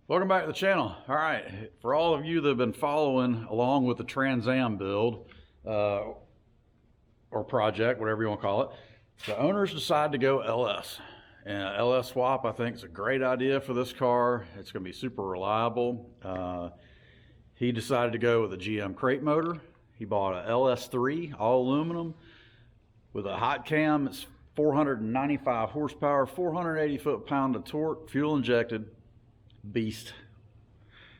Welcome back to the channel. All right, for all of you that have been following along with the Trans Am build or project, whatever you want to call it, the owners decided to go LS. And LS swap, I think, is a great idea for this car. It's going to be super reliable. He decided to go with a GM Crate Motor. He bought a LS3 all aluminum with a hot cam. It's 495 horsepower, 480 foot-pound of torque, fuel injected beast.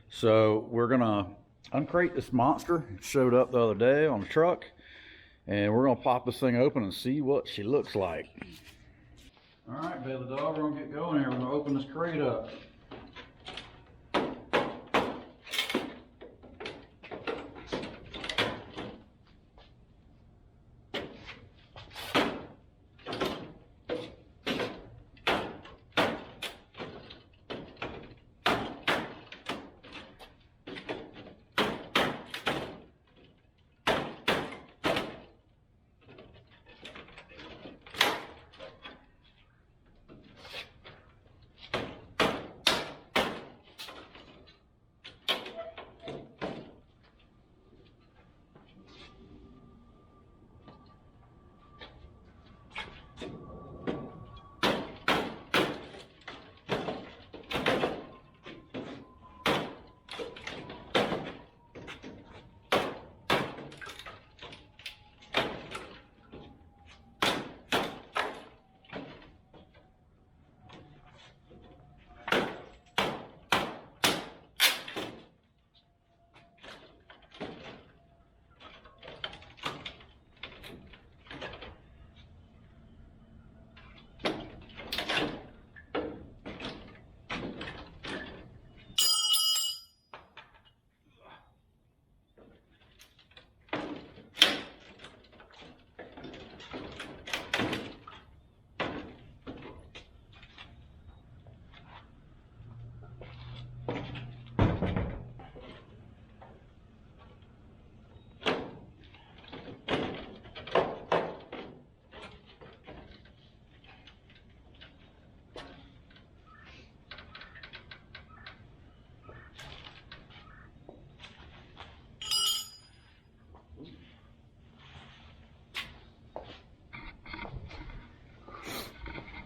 So we're gonna uncrate this monster. It showed up the other day on the truck, and we're gonna pop this thing open and see what she looks like. All right, Bailey Dog, we're gonna get going here. We're gonna open this crate up.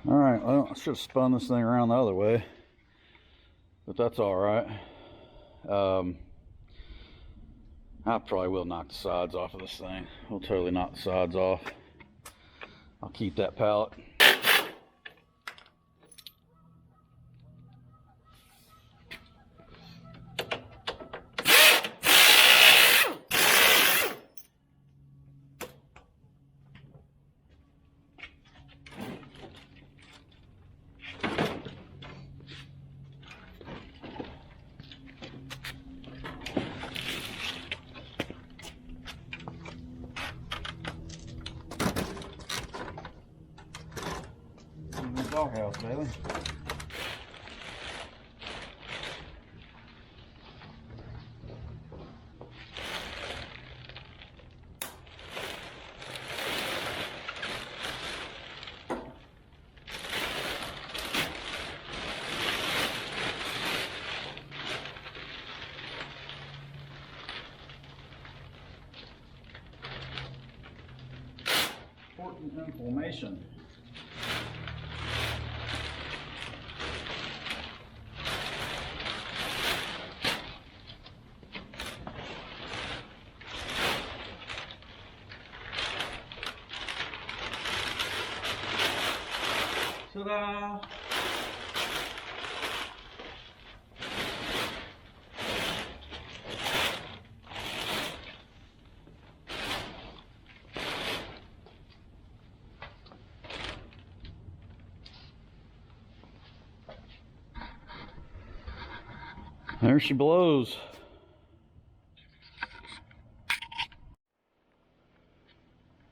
All right, well, I should have spun this thing around the other way, but that's all right. I probably will knock the sides off of this thing. We'll totally knock the sides off. I'll keep that pallet. Doghouse, Bailey. Important inflammation. Ta-da! There she blows.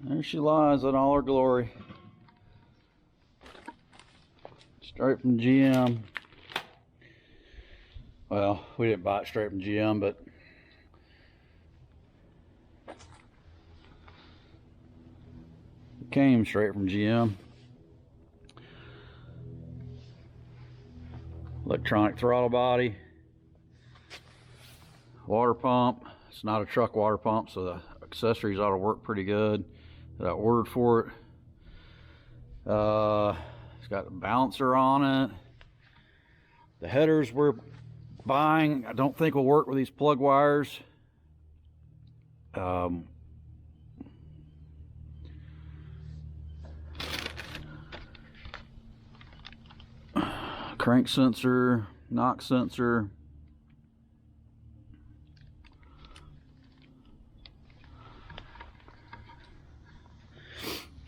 There she lies in all her glory. Straight from GM. Well, we didn't buy it straight from GM, but it came straight from GM. Electronic throttle body, water pump. It's not a truck water pump, so the accessories ought to work pretty good that I ordered for it. It's got a balancer on it. The headers we're buying, I don't think will work with these plug wires. Crank sensor, knock sensor.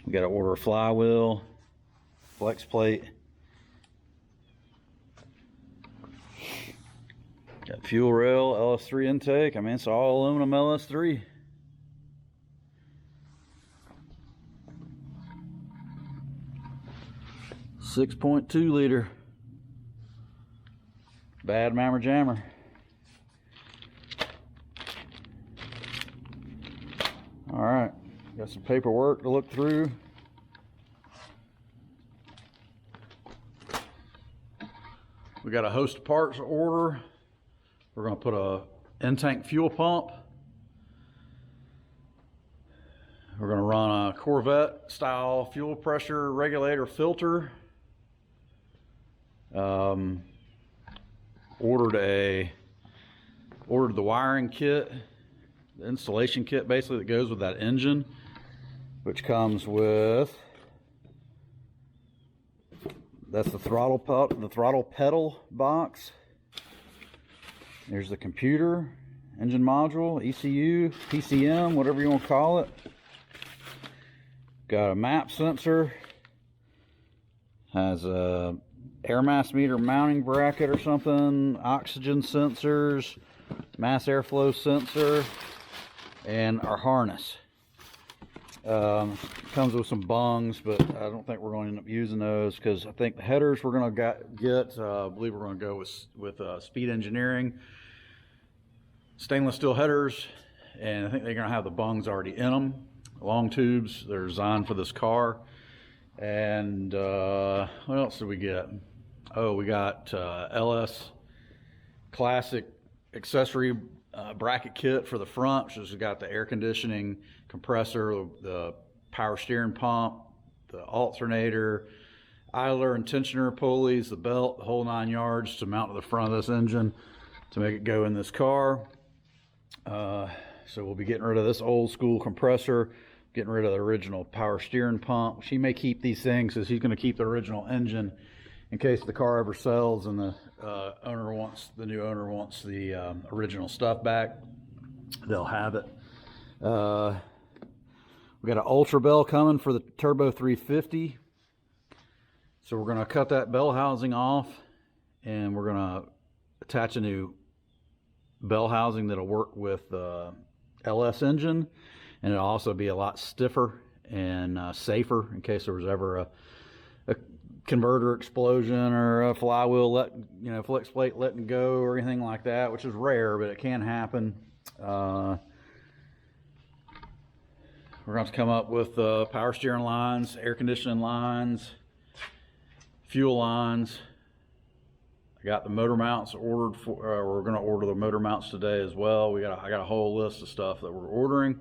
We got to order a flywheel, flex plate. Got fuel rail, LS3 intake. I mean, it's all aluminum LS3. .2 liter. Bad mammer jammer. All right, got some paperwork to look through. We got a host of parts to order. We're going to put a in-tank fuel pump. We're going to run a Corvette style fuel pressure regulator filter. Ordered the wiring kit, the installation kit basically that goes with that engine, which comes with, that's the throttle pedal box. There's the computer, engine module, ECU, PCM, whatever you want to call it. Got a map sensor, has a air mass meter mounting bracket or something, oxygen sensors, mass airflow sensor, and our harness. Comes with some bungs, but I don't think we're going to end up using those because I think the headers we're going to get, I believe we're going to go with Speed Engineering stainless steel headers, and I think they're going to have the bungs already in them, long tubes. They're designed for this car. And what else did we get? Oh, we got LS classic accessory bracket kit for the front, which has got the air conditioning, compressor, the power steering pump, the alternator, idler and tensioner pulleys, the belt, the whole 9 yards to mount to the front of this engine to make it go in this car. So we'll be getting rid of this old school compressor, getting rid of the original power steering pump. She may keep these things as he's going to keep the original engine in case the car ever sells and the new owner wants the original stuff back. They'll have it. We got an ultra bell coming for the Turbo 350. So we're going to cut that bell housing off and we're going to attach a new bell housing that'll work with the LS engine, and it'll also be a lot stiffer and safer in case there was ever a converter explosion or a flywheel flex plate letting go or anything like that, which is rare, but it can happen. We're going to come up with power steering lines, air conditioning lines, fuel lines. I got the motor mounts ordered for, we're going to order the motor mounts today as well. I got a whole list of stuff that we're ordering.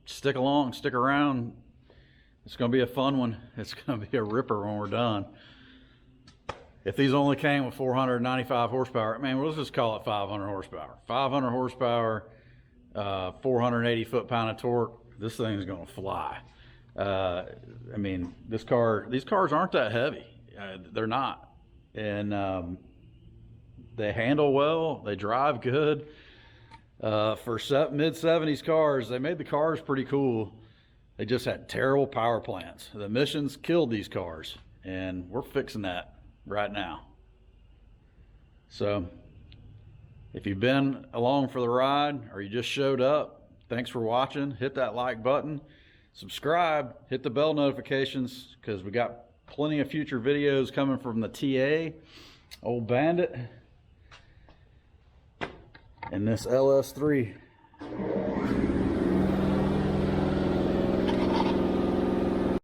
Stick along, stick around. It's going to be a fun one. It's going to be a ripper when we're done. If these only came with 495 horsepower, man, let's just call it 500 horsepower. 500 horsepower, 480 foot-pound of torque. This thing is going to fly. I mean, these cars aren't that heavy. They're not. And they handle well. They drive good. For mid-70s cars, they made the cars pretty cool. They just had terrible power plants. The emissions killed these cars, and we're fixing that right now. So if you've been along for the ride or you just showed up, thanks for watching. Hit that like button, subscribe, hit the bell notifications, because we got plenty of future videos coming from the TA, Old Bandit, and this LS3.